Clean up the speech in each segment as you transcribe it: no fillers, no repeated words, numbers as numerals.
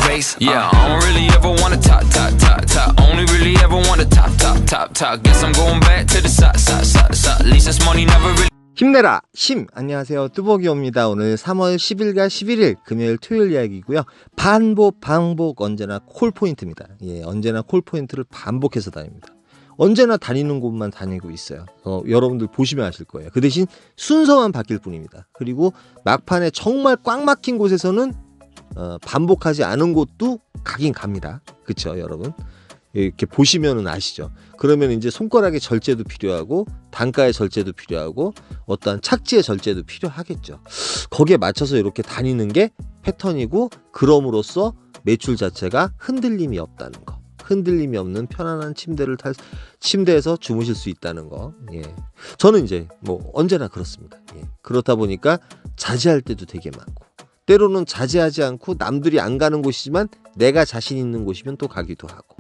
race. Yeah, I don't really ever wanna top. Only really ever wanna top. Guess I'm going back to the side. At least this money never really. 힘내라 힘! 안녕하세요, 뚜벅이옵니다. 오늘 3월 10일과 11일 금요일 토요일 이야기고요. 반복 언제나 콜포인트입니다. 예, 언제나 콜포인트를 반복해서 다닙니다. 언제나 다니는 곳만 다니고 있어요. 여러분들 보시면 아실 거예요. 그 대신 순서만 바뀔 뿐입니다. 그리고 막판에 정말 꽉 막힌 곳에서는 반복하지 않은 곳도 가긴 갑니다. 그쵸 여러분? 이렇게 보시면은 아시죠? 그러면 이제 손가락의 절제도 필요하고 단가의 절제도 필요하고 어떠한 착지의 절제도 필요하겠죠. 거기에 맞춰서 이렇게 다니는 게 패턴이고, 그럼으로써 매출 자체가 흔들림이 없다는 거, 흔들림이 없는 편안한 침대에서 주무실 수 있다는 거. 예. 저는 이제 뭐 언제나 그렇습니다. 예. 그렇다 보니까 자제할 때도 되게 많고, 때로는 자제하지 않고 남들이 안 가는 곳이지만 내가 자신 있는 곳이면 또 가기도 하고.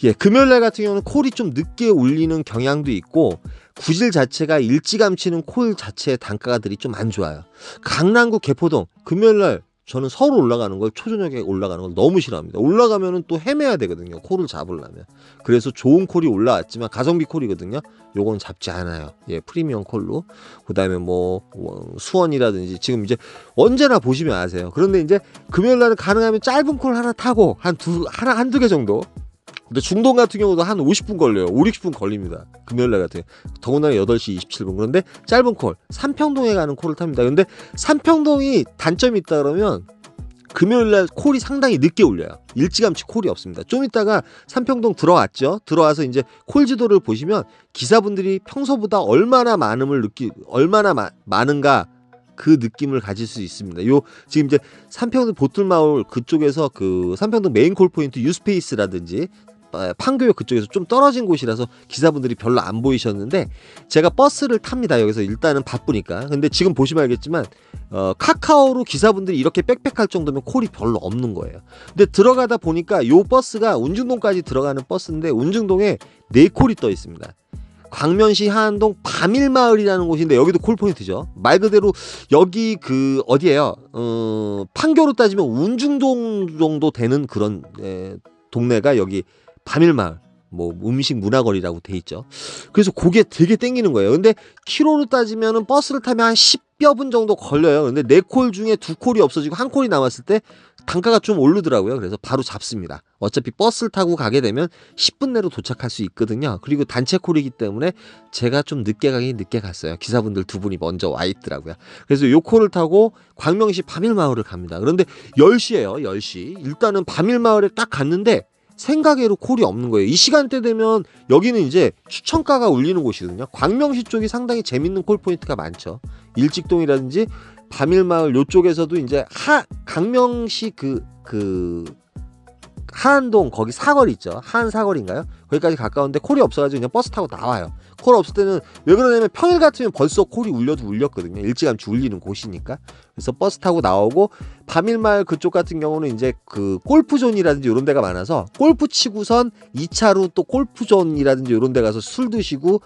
예, 금요일날 같은 경우는 콜이 좀 늦게 울리는 경향도 있고, 구질 자체가 일찌감치는 콜 자체의 단가들이 좀 안 좋아요. 강남구 개포동 금요일날 저는 서울 올라가는 걸, 초저녁에 올라가는 걸 너무 싫어합니다. 올라가면은 또 헤매야 되거든요, 콜을 잡으려면. 그래서 좋은 콜이 올라왔지만 가성비 콜이거든요. 요건 잡지 않아요. 예, 프리미엄 콜로. 그다음에 뭐 수원이라든지 지금 이제 언제나 보시면 아세요. 그런데 이제 금요일 날은 가능하면 짧은 콜 하나 타고 한두 개 정도. 근데 중동 같은 경우도 한 50분 걸려요. 5, 60분 걸립니다. 금요일날 같은 경우. 더군다나 8시 27분. 그런데 짧은 콜, 삼평동에 가는 콜을 탑니다. 근데 삼평동이 단점이 있다 그러면 금요일날 콜이 상당히 늦게 울려요. 일찌감치 콜이 없습니다. 좀 있다가 삼평동 들어왔죠. 들어와서 이제 콜 지도를 보시면 기사분들이 평소보다 얼마나 많은가 그 느낌을 가질 수 있습니다. 지금 이제 삼평동 보틀마을 그쪽에서 그 삼평동 메인 콜 포인트 유스페이스라든지 판교역 그쪽에서 좀 떨어진 곳이라서 기사분들이 별로 안 보이셨는데, 제가 버스를 탑니다. 여기서 일단은 바쁘니까. 근데 지금 보시면 알겠지만 카카오로 기사분들이 이렇게 빽빽할 정도면 콜이 별로 없는 거예요. 근데 들어가다 보니까 요 버스가 운중동까지 들어가는 버스인데 운중동에 4콜이 떠 있습니다. 광명시 하안동 밤일마을이라는 곳인데 여기도 콜포인트죠. 말 그대로 여기 그 어디예요? 판교로 따지면 운중동 정도 되는 그런 동네가 여기 밤일마을, 뭐 음식 문화거리라고 돼 있죠. 그래서 그게 되게 땡기는 거예요. 근데 키로로 따지면은 버스를 타면 한 10여 분 정도 걸려요. 근데 4콜 중에 2콜이 없어지고 1콜이 남았을 때 단가가 좀 오르더라고요. 그래서 바로 잡습니다. 어차피 버스를 타고 가게 되면 10분 내로 도착할 수 있거든요. 그리고 단체 콜이기 때문에 제가 좀 늦게 가긴 늦게 갔어요. 기사분들 2분이 먼저 와 있더라고요. 그래서 요 콜을 타고 광명시 밤일마을을 갑니다. 그런데 10시예요. 10시. 일단은 밤일마을에 딱 갔는데 생각외로 콜이 없는 거예요. 이 시간대 되면 여기는 이제 추천가가 울리는 곳이거든요. 광명시 쪽이 상당히 재밌는 콜 포인트가 많죠. 일직동이라든지 밤일마을 요쪽에서도 이제 강명시 하안동 거기 사거리 있죠. 하안 사거리인가요? 거기까지 가까운데 콜이 없어가지고 그냥 버스 타고 나와요. 콜 없을 때는 왜 그러냐면 평일 같으면 벌써 콜이 울렸거든요. 일찌감치 울리는 곳이니까. 그래서 버스 타고 나오고, 밤일마을 그쪽 같은 경우는 이제 그 골프존이라든지 이런 데가 많아서 골프 치고선 2차로 또 골프존이라든지 이런 데 가서 술 드시고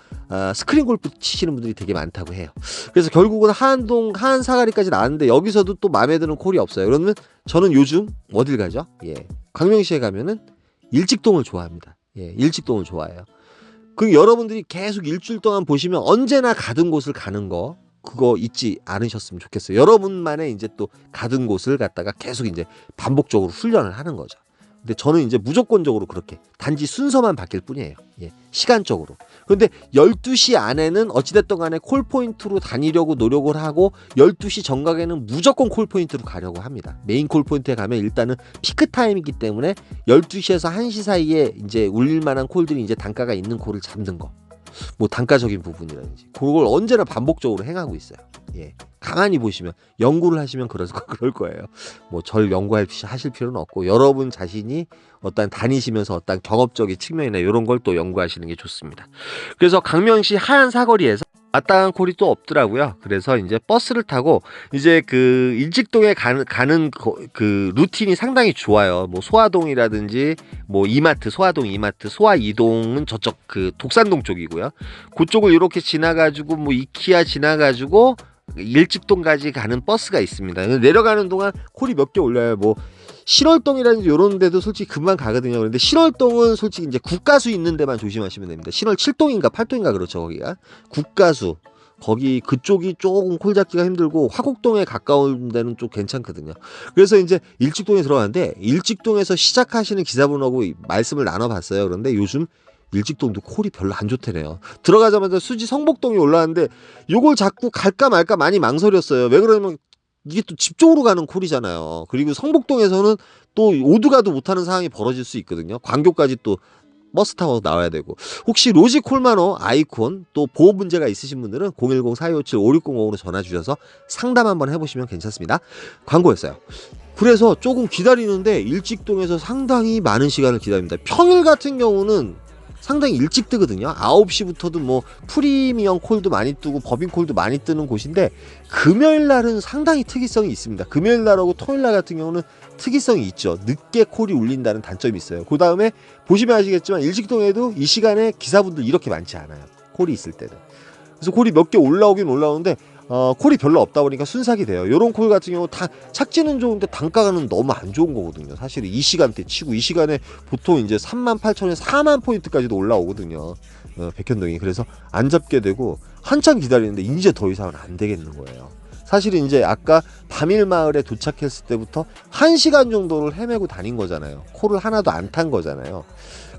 스크린 골프 치시는 분들이 되게 많다고 해요. 그래서 결국은 하안 사거리까지 나왔는데 여기서도 또 마음에 드는 콜이 없어요. 그러면 저는 요즘 어딜 가죠? 예, 광명시에 가면은 일직동을 좋아합니다. 예, 일직동을 좋아해요. 그 여러분들이 계속 일주일 동안 보시면 언제나 가던 곳을 가는 거, 그거 잊지 않으셨으면 좋겠어요. 여러분만의 이제 또 가던 곳을 갖다가 계속 이제 반복적으로 훈련을 하는 거죠. 근데 저는 이제 무조건적으로 그렇게 단지 순서만 바뀔 뿐이에요. 예, 시간적으로. 그런데 12시 안에는 어찌됐든 간에 콜포인트로 다니려고 노력을 하고 12시 정각에는 무조건 콜포인트로 가려고 합니다. 메인 콜포인트에 가면 일단은 피크타임이기 때문에 12시에서 1시 사이에 이제 울릴 만한 콜들이 이제 단가가 있는 콜을 잡는 거. 뭐 단가적인 부분이라든지 그걸 언제나 반복적으로 행하고 있어요. 예, 가만히 보시면 연구를 하시면 그럴 거예요. 뭐 절 연구하실 필요는 없고, 여러분 자신이 어떤 다니시면서 어떤 경험적인 측면이나 이런 걸 또 연구하시는 게 좋습니다. 그래서 강명시 하안 사거리에서 마땅한 콜이 또 없더라고요. 그래서 이제 버스를 타고 이제 그 일직동에 가는 그 루틴이 상당히 좋아요. 뭐 소화동이라든지 뭐 이마트, 소화동 이마트, 소화 이동은 저쪽 그 독산동 쪽이고요. 그쪽을 이렇게 지나가지고 뭐 이키아 지나가지고 일직동까지 가는 버스가 있습니다. 내려가는 동안 콜이 몇 개 올려요. 뭐 신월동이라든지 이런 데도 솔직히 금방 가거든요. 그런데 신월동은 솔직히 이제 국가수 있는 데만 조심하시면 됩니다. 신월 7동인가 8동인가 그렇죠. 거기가 국가수. 거기 그쪽이 조금 콜 잡기가 힘들고 화곡동에 가까운 데는 좀 괜찮거든요. 그래서 이제 일직동에 들어가는데 일직동에서 시작하시는 기사분하고 말씀을 나눠봤어요. 그런데 요즘 일직동도 콜이 별로 안 좋대네요. 들어가자마자 수지 성복동이 올라왔는데 요걸 자꾸 갈까 말까 많이 망설였어요. 왜 그러냐면 이게 또 집 쪽으로 가는 콜이잖아요. 그리고 성복동에서는 또 오두가도 못하는 상황이 벌어질 수 있거든요. 광교까지 또 버스 타고 나와야 되고. 혹시 로지 콜마노 아이콘 또 보호 문제가 있으신 분들은 010-4257-5605로 전화 주셔서 상담 한번 해보시면 괜찮습니다. 광고였어요. 그래서 조금 기다리는데 일직동에서 상당히 많은 시간을 기다립니다. 평일 같은 경우는 상당히 일찍 뜨거든요. 9시부터도 뭐 프리미엄 콜도 많이 뜨고 법인 콜도 많이 뜨는 곳인데 금요일 날은 상당히 특이성이 있습니다. 금요일 날하고 토요일 날 같은 경우는 특이성이 있죠. 늦게 콜이 울린다는 단점이 있어요. 그 다음에 보시면 아시겠지만 일직동에도 이 시간에 기사분들 이렇게 많지 않아요. 콜이 있을 때는. 그래서 콜이 몇 개 올라오긴 올라오는데 콜이 별로 없다 보니까 순삭이 돼요. 요런 콜 같은 경우 다 착지는 좋은데 단가는 너무 안 좋은 거거든요. 사실 이 시간대 치고 이 시간에 보통 이제 38,000에서 4만 포인트까지도 올라오거든요. 백현동이. 그래서 안 잡게 되고 한참 기다리는데 이제 더 이상은 안 되겠는 거예요. 사실은 이제 아까 밤일마을에 도착했을 때부터 1시간 정도를 헤매고 다닌 거잖아요. 콜을 하나도 안 탄 거잖아요.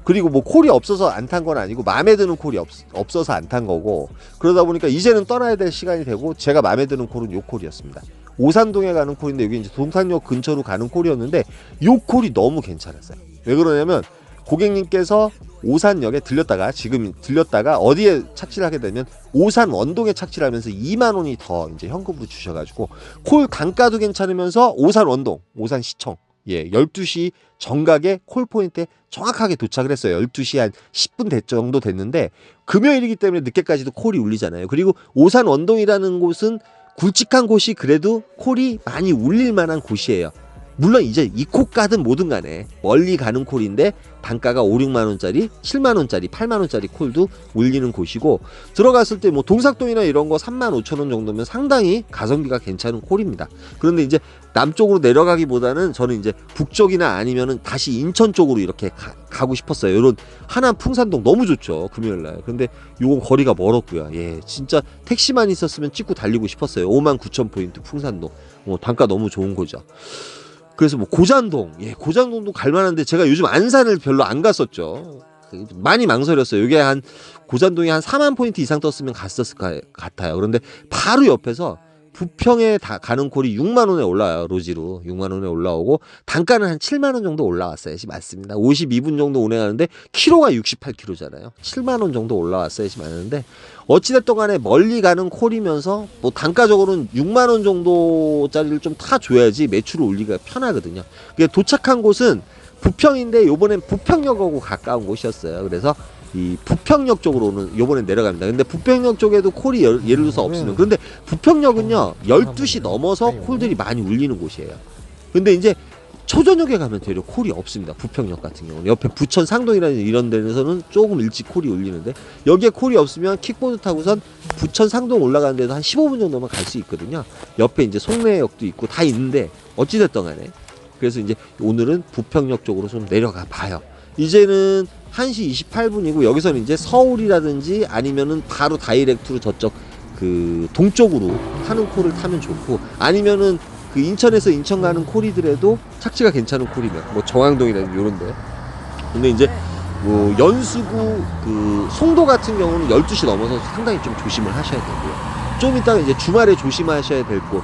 그리고 뭐 콜이 없어서 안 탄 건 아니고 마음에 드는 콜이 없어서 안 탄 거고, 그러다 보니까 이제는 떠나야 될 시간이 되고 제가 마음에 드는 콜은 요 콜이었습니다. 오산동에 가는 콜인데 여기 이제 동탄역 근처로 가는 콜이었는데 요 콜이 너무 괜찮았어요. 왜 그러냐면 고객님께서 오산역에 들렸다가 어디에 착지를 하게 되면 오산 원동에 착지를 하면서 2만 원이 더 이제 현금으로 주셔가지고 콜 단가도 괜찮으면서 오산 원동, 오산 시청 12시 정각에 콜포인트에 정확하게 도착을 했어요. 12시 한 10분 정도 됐는데 금요일이기 때문에 늦게까지도 콜이 울리잖아요. 그리고 오산 원동이라는 곳은 굵직한 곳이 그래도 콜이 많이 울릴 만한 곳이에요. 물론 이제 이 콜 가든 뭐든 간에 멀리 가는 콜인데 단가가 5, 6만원짜리, 7만원짜리, 8만원짜리 콜도 울리는 곳이고, 들어갔을 때 뭐 동삭동이나 이런 거 35,000원 정도면 상당히 가성비가 괜찮은 콜입니다. 그런데 이제 남쪽으로 내려가기보다는 저는 이제 북쪽이나 아니면은 다시 인천 쪽으로 이렇게 가고 싶었어요. 이런 하남 풍산동 너무 좋죠, 금요일날. 근데 요건 거리가 멀었고요. 진짜 택시만 있었으면 찍고 달리고 싶었어요. 59,000포인트 풍산동. 단가 너무 좋은 거죠. 그래서 뭐 고잔동, 고잔동도 갈만한데 제가 요즘 안산을 별로 안 갔었죠. 많이 망설였어요. 이게 한 고잔동이 한 4만 포인트 이상 떴으면 갔었을 것 같아요. 그런데 바로 옆에서 부평에 가는 콜이 6만 원에 올라와요. 로지로 6만 원에 올라오고 단가는 한 7만 원 정도 올라왔어야지 맞습니다. 52분 정도 운행하는데 키로가 68km잖아요. 7만 원 정도 올라왔어야지 맞는데 어찌됐든 간에 멀리 가는 콜이면서 뭐 단가적으로는 6만 원 정도짜리를 좀 타줘야지 매출을 올리기가 편하거든요. 도착한 곳은 부평인데 요번엔 부평역하고 가까운 곳이었어요. 그래서 이 부평역 쪽으로는 요번엔 내려갑니다. 근데 부평역 쪽에도 콜이 예를 들어서 없으면, 그런데 부평역은요 12시 넘어서 콜들이 많이 울리는 곳이에요. 근데 이제 초저녁에 가면 되려 콜이 없습니다. 부평역 같은 경우는 옆에 부천 상동이라는 이런 데에서는 조금 일찍 콜이 울리는데 여기에 콜이 없으면 킥보드 타고선 부천 상동 올라가는 데도 한 15분 정도만 갈 수 있거든요. 옆에 이제 송내역도 있고 다 있는데 어찌됐든 간에 그래서 이제 오늘은 부평역 쪽으로 좀 내려가 봐요. 이제는 1시 28분이고 여기서는 이제 서울이라든지 아니면은 바로 다이렉트로 저쪽 그 동쪽으로 하는 콜을 타면 좋고, 아니면은 그 인천에서 인천 가는 콜이더라도 착지가 괜찮은 콜이면 뭐 정왕동이라든지 요런데. 근데 이제 뭐 연수구 그 송도 같은 경우는 12시 넘어서 상당히 좀 조심을 하셔야 되고요. 좀 이따가 이제 주말에 조심하셔야 될 곳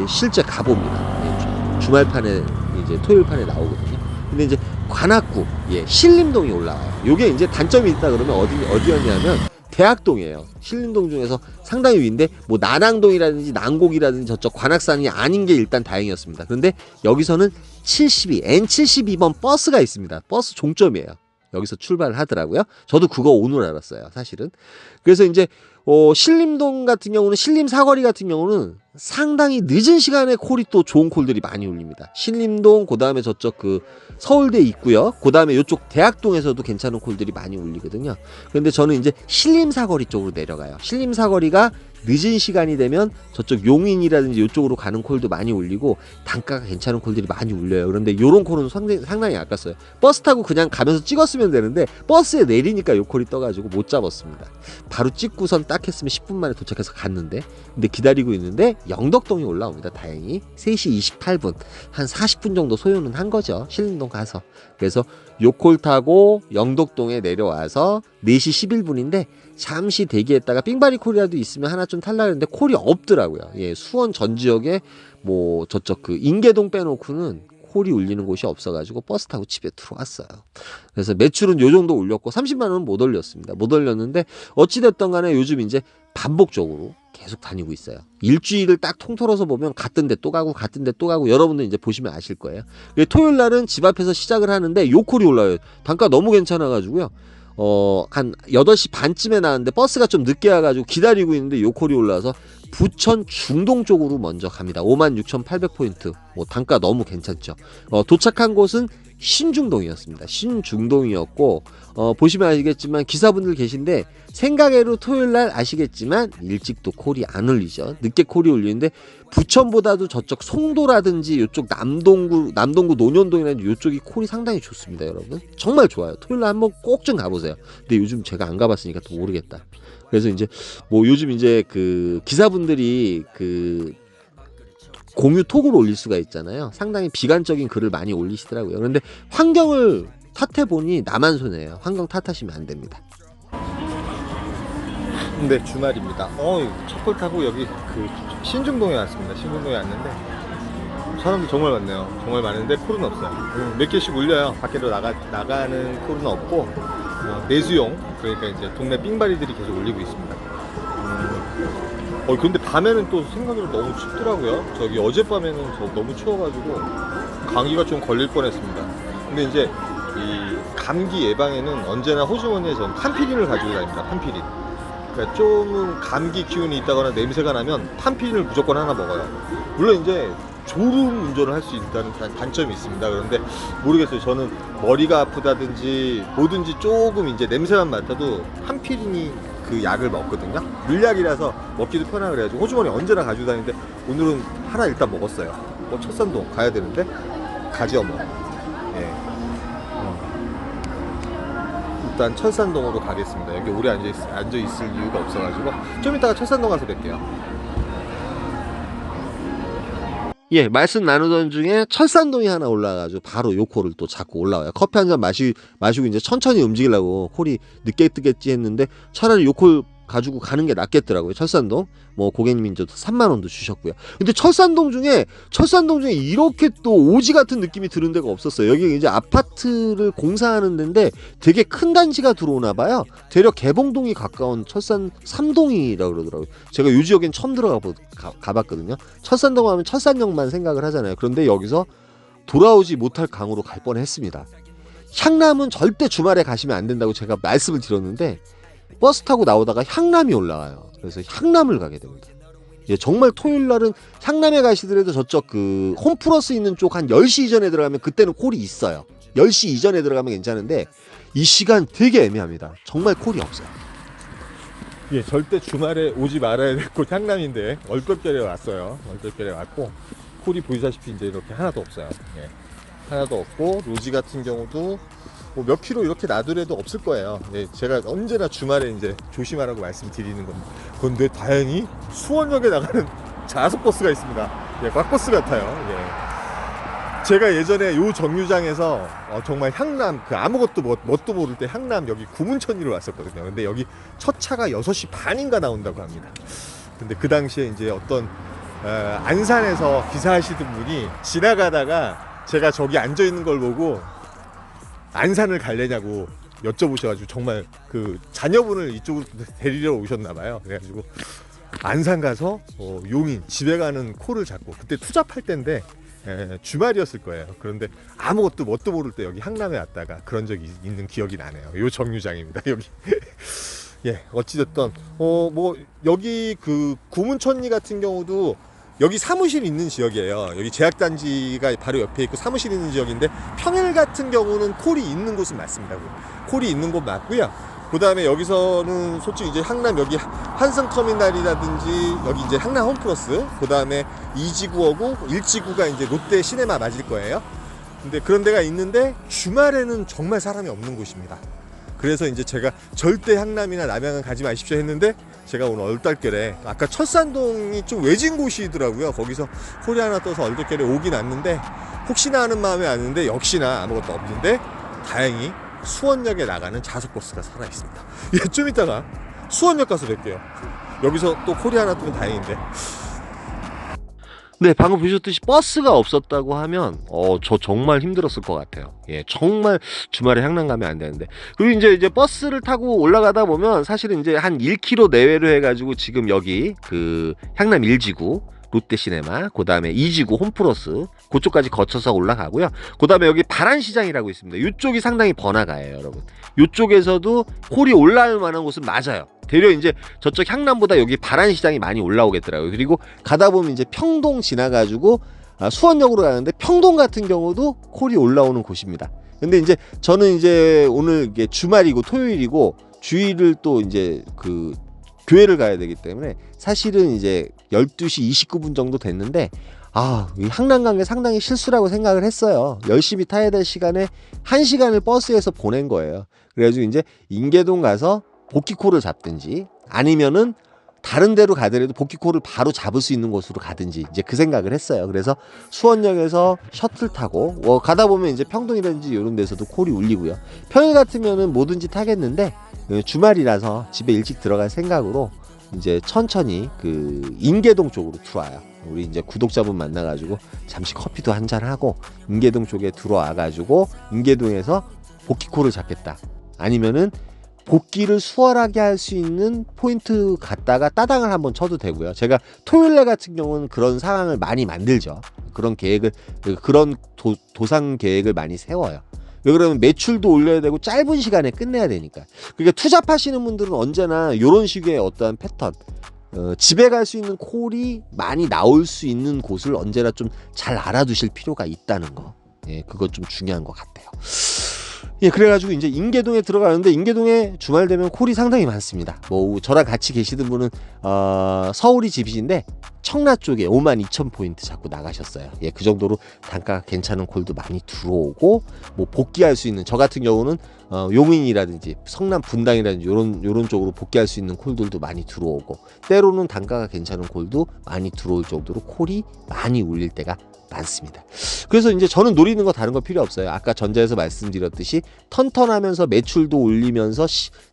실제 가봅니다. 주말판에 이제 토요일판에 나오거든요. 근데 이제 관악구, 신림동이 올라와요. 요게 이제 단점이 있다 그러면 어디였냐면 대학동이에요. 신림동 중에서 상당히 위인데 뭐 난항동이라든지 난곡이라든지 저쪽 관악산이 아닌 게 일단 다행이었습니다. 그런데 여기서는 N72번 버스가 있습니다. 버스 종점이에요. 여기서 출발을 하더라고요. 저도 그거 오늘 알았어요, 사실은. 그래서 이제 신림동 같은 경우는, 신림 사거리 같은 경우는 상당히 늦은 시간에 콜이 또 좋은 콜들이 많이 울립니다. 신림동, 그 다음에 저쪽 그 서울대 있고요. 그 다음에 이쪽 대학동에서도 괜찮은 콜들이 많이 울리거든요. 그런데 저는 이제 신림 사거리 쪽으로 내려가요. 신림 사거리가 늦은 시간이 되면 저쪽 용인이라든지 이쪽으로 가는 콜도 많이 울리고 단가가 괜찮은 콜들이 많이 울려요. 그런데 요런 콜은 상당히 아깝어요. 버스 타고 그냥 가면서 찍었으면 되는데 버스에 내리니까 요 콜이 떠가지고 못 잡았습니다. 바로 찍고선 딱 했으면 10분 만에 도착해서 갔는데, 근데 기다리고 있는데 영덕동이 올라옵니다. 다행히 3시 28분 한 40분 정도 소요는 한 거죠. 신림동 가서. 그래서 요 콜 타고 영덕동에 내려와서 4시 11분인데 잠시 대기했다가 삥바리 콜이라도 있으면 하나 좀 탈라 했는데 콜이 없더라고요. 예, 수원 전 지역에 뭐 저쪽 그 인계동 빼놓고는 콜이 울리는 곳이 없어가지고 버스 타고 집에 들어왔어요. 그래서 매출은 요 정도 올렸고 30만 원은 못 올렸습니다. 못 올렸는데 어찌됐든 간에 요즘 이제 반복적으로 계속 다니고 있어요. 일주일을 딱 통틀어서 보면 같은 데 또 가고 같은 데 또 가고, 여러분들 이제 보시면 아실 거예요. 토요일 날은 집 앞에서 시작을 하는데 요 콜이 올라요. 단가 너무 괜찮아가지고요. 한 8시 반쯤에 나왔는데 버스가 좀 늦게 와가지고 기다리고 있는데 요 콜이 올라와서 부천 중동 쪽으로 먼저 갑니다. 56,800포인트. 뭐 단가 너무 괜찮죠. 도착한 곳은 신중동이었습니다. 신중동이었고, 보시면 아시겠지만 기사분들 계신데 생각외로 토요일날 아시겠지만 일찍도 콜이 안 울리죠. 늦게 콜이 울리는데 부천보다도 저쪽 송도라든지 이쪽 남동구 논현동이라든지 이쪽이 콜이 상당히 좋습니다. 여러분 정말 좋아요. 토요일날 한번 꼭 좀 가보세요. 근데 요즘 제가 안 가봤으니까 또 모르겠다. 그래서 이제 뭐 요즘 이제 그 기사분들이 그 공유 톡으로 올릴 수가 있잖아요. 상당히 비관적인 글을 많이 올리시더라고요. 그런데 환경을 탓해보니 나만 손해예요. 환경 탓하시면 안 됩니다. 네, 주말입니다. 첫콜 타고 여기 그 신중동에 왔습니다. 신중동에 왔는데 사람들 정말 많네요. 정말 많은데 콜은 없어요. 몇 개씩 울려요. 밖으로 나가는 콜은 없고 내수용, 그러니까 이제 동네 삥바리들이 계속 울리고 있습니다. 근데 밤에는 또 생각보다 너무 춥더라고요. 저기 어젯밤에는 너무 추워가지고 감기가 좀 걸릴 뻔했습니다. 근데 이제 이 감기 예방에는 언제나 호주머니에 전 판피린을 가지고 다닙니다. 판피린. 그러니까 좀 감기 기운이 있다거나 냄새가 나면 판피린을 무조건 하나 먹어요. 물론 이제 졸음 운전을 할 수 있다는 단점이 있습니다. 그런데 모르겠어요. 저는 머리가 아프다든지 뭐든지 조금 이제 냄새만 맡아도 판피린이 그 약을 먹거든요. 물약이라서 먹기도 편하고 그래가지고 호주머니 언제나 가지고 다니는데 오늘은 하나 일단 먹었어요. 철산동 가야 되는데 가지요 뭐. 예. 일단 철산동으로 가겠습니다. 여기 오래 앉아 있을 이유가 없어가지고 좀 이따가 철산동 가서 뵐게요. 예, 말씀 나누던 중에 철산동이 하나 올라가지고 바로 요 콜을 또 잡고 올라와요. 커피 한 잔 마시고 이제 천천히 움직이려고 콜이 늦게 뜨겠지 했는데 차라리 요 콜 가지고 가는 게 낫겠더라고요. 철산동. 뭐 고객님이 이제 3만 원도 주셨고요. 근데 철산동 중에 이렇게 또 오지 같은 느낌이 드는 데가 없었어요. 여기 이제 아파트를 공사하는 데인데 되게 큰 단지가 들어오나 봐요. 대략 개봉동이 가까운 철산 3동이라고 그러더라고요. 제가 요 지역엔 처음 가봤거든요. 철산동 하면 철산역만 생각을 하잖아요. 그런데 여기서 돌아오지 못할 강으로 갈 뻔했습니다. 향남은 절대 주말에 가시면 안 된다고 제가 말씀을 드렸는데 버스 타고 나오다가 향남이 올라와요. 그래서 향남을 가게 됩니다. 예, 정말 토요일 날은 향남에 가시더라도 저쪽 그 홈플러스 있는 쪽 한 10시 이전에 들어가면 그때는 콜이 있어요. 10시 이전에 들어가면 괜찮은데 이 시간 되게 애매합니다. 정말 콜이 없어요. 예, 절대 주말에 오지 말아야 될 곳 향남인데 얼떨결에 왔어요. 얼떨결에 왔고 콜이 보이다시피 이제 이렇게 하나도 없어요. 예, 하나도 없고 로지 같은 경우도 뭐 몇 킬로 이렇게 놔두래도 없을 거예요. 예, 제가 언제나 주말에 이제 조심하라고 말씀드리는 겁니다. 그런데 다행히 수원역에 나가는 자석버스가 있습니다. 예, 꽉버스 같아요. 예. 제가 예전에 요 정류장에서 정말 향남 그 아무것도 뭣도 모를 때 향남 여기 구문천리로 왔었거든요. 근데 여기 첫 차가 6시 반인가 나온다고 합니다. 근데 그 당시에 이제 어떤 안산에서 기사하시던 분이 지나가다가 제가 저기 앉아 있는 걸 보고 안산을 갈래냐고 여쭤보셔가지고 정말 그 자녀분을 이쪽으로 데리러 오셨나봐요. 그래가지고 안산 가서 용인 집에 가는 콜을 잡고 그때 투잡할 때인데 주말이었을 거예요. 그런데 아무것도 뭣도 모를 때 여기 향남에 왔다가 그런 적이 있는 기억이 나네요. 요 정류장입니다. 여기. 예, 어찌됐든 뭐 여기 그 구문천리 같은 경우도 여기 사무실 있는 지역이에요. 여기 제약단지가 바로 옆에 있고 사무실 있는 지역인데 평일 같은 경우는 콜이 있는 곳은 맞습니다. 콜이 있는 곳 맞고요. 그 다음에 여기서는 솔직히 이제 항남 여기 한성터미널이라든지 여기 이제 항남 홈플러스, 그 다음에 2지구하고 1지구가 이제 롯데 시네마 맞을 거예요. 근데 그런 데가 있는데 주말에는 정말 사람이 없는 곳입니다. 그래서 이제 제가 절대 항남이나 남양은 가지 마십시오 했는데, 제가 오늘 얼떨결에 아까 철산동이 좀 외진 곳이더라고요. 거기서 소리 하나 떠서 얼떨결에 오긴 왔는데, 혹시나 하는 마음에 왔는데 역시나 아무것도 없는데, 다행히 수원역에 나가는 좌석버스가 살아있습니다. 예, 좀 이따가 수원역 가서 뵐게요. 여기서 또 코리 하나 뜨면 다행인데. 네, 방금 보셨듯이 버스가 없었다고 하면 저 정말 힘들었을 것 같아요. 예, 정말 주말에 향남 가면 안 되는데. 그리고 이제 버스를 타고 올라가다 보면 사실은 이제 한 1km 내외로 해가지고 지금 여기 그 향남 1지구 롯데시네마, 그 다음에 2지구 홈플러스 그쪽까지 거쳐서 올라가고요. 그 다음에 여기 바란시장이라고 있습니다. 이쪽이 상당히 번화가예요, 여러분. 이쪽에서도 콜이 올라올 만한 곳은 맞아요. 대려 이제 저쪽 향남보다 여기 바란시장이 많이 올라오겠더라고요. 그리고 가다 보면 이제 평동 지나가지고 수원역으로 가는데, 평동 같은 경우도 콜이 올라오는 곳입니다. 근데 이제 저는 이제 오늘 이게 주말이고 토요일이고 주일을 또 이제 그 교회를 가야 되기 때문에 사실은 이제 12시 29분 정도 됐는데, 이 항남 간 게 상당히 실수라고 생각을 했어요. 열심히 타야 될 시간에 1시간을 버스에서 보낸 거예요. 그래가지고 이제 인계동 가서 복귀콜을 잡든지, 아니면은 다른 데로 가더라도 복귀콜을 바로 잡을 수 있는 곳으로 가든지, 이제 그 생각을 했어요. 그래서 수원역에서 셔틀 타고 가다 보면 이제 평동이라든지 이런 데서도 콜이 울리고요. 평일 같으면은 뭐든지 타겠는데, 주말이라서 집에 일찍 들어갈 생각으로 이제 천천히 그 인계동 쪽으로 들어와요. 우리 이제 구독자분 만나가지고 잠시 커피도 한잔 하고 인계동 쪽에 들어와가지고 인계동에서 복귀콜을 잡겠다, 아니면은 복귀를 수월하게 할 수 있는 포인트 갔다가 따당을 한번 쳐도 되고요. 제가 토요일날 같은 경우는 그런 상황을 많이 만들죠. 그런 계획을, 그런 도상 계획을 많이 세워요. 왜 그러면 매출도 올려야 되고 짧은 시간에 끝내야 되니까. 그러니까 투잡하시는 분들은 언제나 이런 식의 어떠한 패턴, 집에 갈 수 있는 콜이 많이 나올 수 있는 곳을 언제나 좀 잘 알아두실 필요가 있다는 거. 예, 그거 좀 중요한 것 같아요. 예, 그래가지고 이제 인계동에 들어가는데, 인계동에 주말 되면 콜이 상당히 많습니다. 뭐 저랑 같이 계시던 분은 서울이 집이신데 청라 쪽에 52,000포인트 잡고 나가셨어요. 예, 그 정도로 단가가 괜찮은 콜도 많이 들어오고, 뭐 복귀할 수 있는, 저 같은 경우는 용인이라든지 성남 분당이라든지 요런 쪽으로 복귀할 수 있는 콜들도 많이 들어오고, 때로는 단가가 괜찮은 콜도 많이 들어올 정도로 콜이 많이 울릴 때가 많습니다. 그래서 이제 저는 노리는 거 다른 거 필요 없어요. 아까 전자에서 말씀드렸듯이 턴턴하면서 매출도 올리면서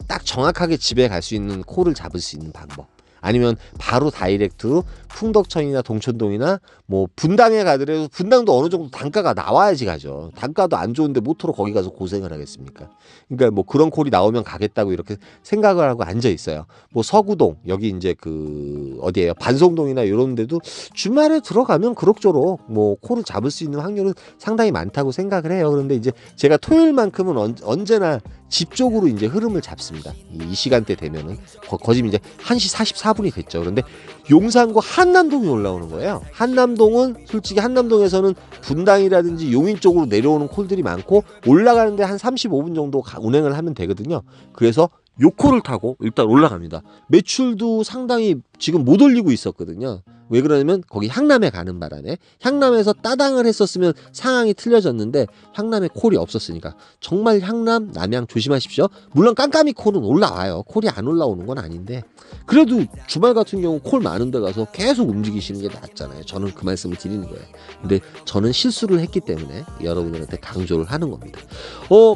딱 정확하게 집에 갈 수 있는 콜을 잡을 수 있는 방법, 아니면 바로 다이렉트로 풍덕천이나 동천동이나 뭐 분당에 가더라도, 분당도 어느 정도 단가가 나와야지 가죠. 단가도 안 좋은데 모토로 거기 가서 고생을 하겠습니까? 그러니까 뭐 그런 콜이 나오면 가겠다고 이렇게 생각을 하고 앉아 있어요. 뭐 서구동, 여기 이제 그 어디예요, 반송동이나 이런 데도 주말에 들어가면 그럭저럭 뭐 콜을 잡을 수 있는 확률은 상당히 많다고 생각을 해요. 그런데 이제 제가 토요일만큼은 언제나 집 쪽으로 이제 흐름을 잡습니다. 이 시간대 되면은 거짓 이제 1시 44분이 됐죠. 그런데 용산구 한남동이 올라오는 거예요. 한남동은 솔직히 한남동에서는 분당이라든지 용인 쪽으로 내려오는 콜들이 많고, 올라가는데 한 35분 정도 운행을 하면 되거든요. 그래서 요 콜을 타고 일단 올라갑니다. 매출도 상당히 지금 못 올리고 있었거든요. 왜 그러냐면 거기 향남에 가는 바람에, 향남에서 따당을 했었으면 상황이 틀려졌는데 향남에 콜이 없었으니까 정말 향남, 남양 조심하십시오. 물론 깜깜이 콜은 올라와요. 콜이 안 올라오는 건 아닌데, 그래도 주말 같은 경우 콜 많은 데 가서 계속 움직이시는 게 낫잖아요. 저는 그 말씀을 드리는 거예요. 근데 저는 실수를 했기 때문에 여러분들한테 강조를 하는 겁니다.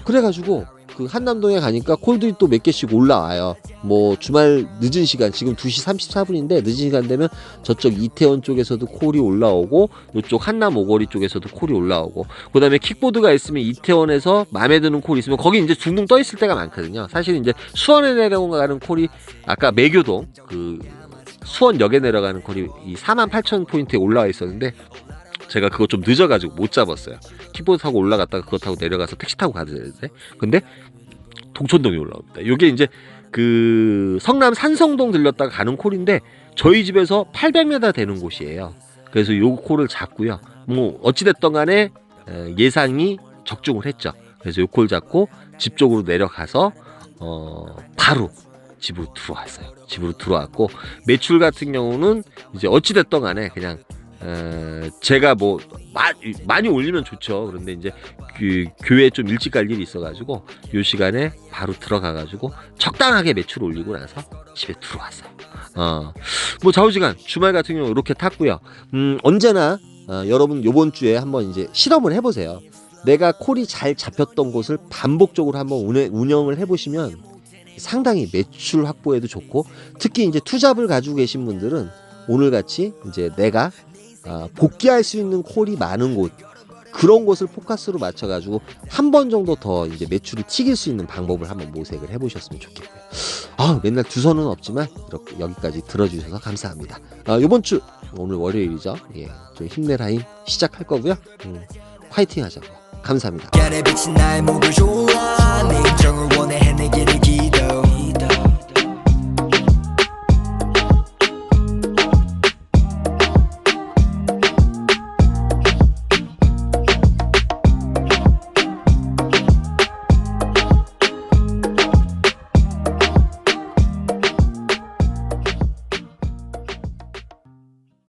그래가지고 그 한남동에 가니까 콜들이 또 몇 개씩 올라와요. 뭐 주말 늦은 시간, 지금 2시 34분인데 늦은 시간 되면 저쪽 이태원 쪽에서도 콜이 올라오고, 이쪽 한남 오거리 쪽에서도 콜이 올라오고, 그 다음에 킥보드가 있으면 이태원에서 마음에 드는 콜이 있으면 거기 이제 둥둥 떠 있을 때가 많거든요. 사실 이제 수원에 내려가는 콜이, 아까 매교동 그 수원역에 내려가는 콜이 이 48,000포인트에 올라와 있었는데, 제가 그거 좀 늦어가지고 못 잡았어요. 킥보드 타고 올라갔다가 그거 타고 내려가서 택시 타고 가야 되는데, 근데 동천동이 올라옵니다. 요게 이제 그 성남 산성동 들렸다가 가는 콜인데, 저희 집에서 800m 되는 곳이에요. 그래서 요 콜을 잡고요. 뭐 어찌됐든 간에 예상이 적중을 했죠. 그래서 요 콜 잡고 집 쪽으로 내려가서 바로 집으로 들어왔어요. 집으로 들어왔고 매출 같은 경우는 이제 어찌 됐던 간에 그냥 제가 뭐 많이 올리면 좋죠. 그런데 이제 그 교회 좀 일찍 갈 일이 있어가지고 요 시간에 바로 들어가가지고 적당하게 매출 올리고 나서 집에 들어왔어요. 뭐 좌우지간 주말 같은 경우 이렇게 탔고요. 언제나 여러분 요번 주에 한번 이제 실험을 해보세요. 내가 콜이 잘 잡혔던 곳을 반복적으로 한번 운영을 해보시면 상당히 매출 확보에도 좋고, 특히 이제 투잡을 가지고 계신 분들은 오늘같이 이제 내가 복귀할 수 있는 콜이 많은 곳, 그런 곳을 포커스로 맞춰가지고 한 번 정도 더 이제 매출을 튀길 수 있는 방법을 한번 모색을 해보셨으면 좋겠고요. 맨날 두 손은 없지만 이렇게 여기까지 들어주셔서 감사합니다. 이번 주 오늘 월요일이죠. 예, 좀 힘내라 힘 시작할 거고요. 화이팅 하자고요. 감사합니다.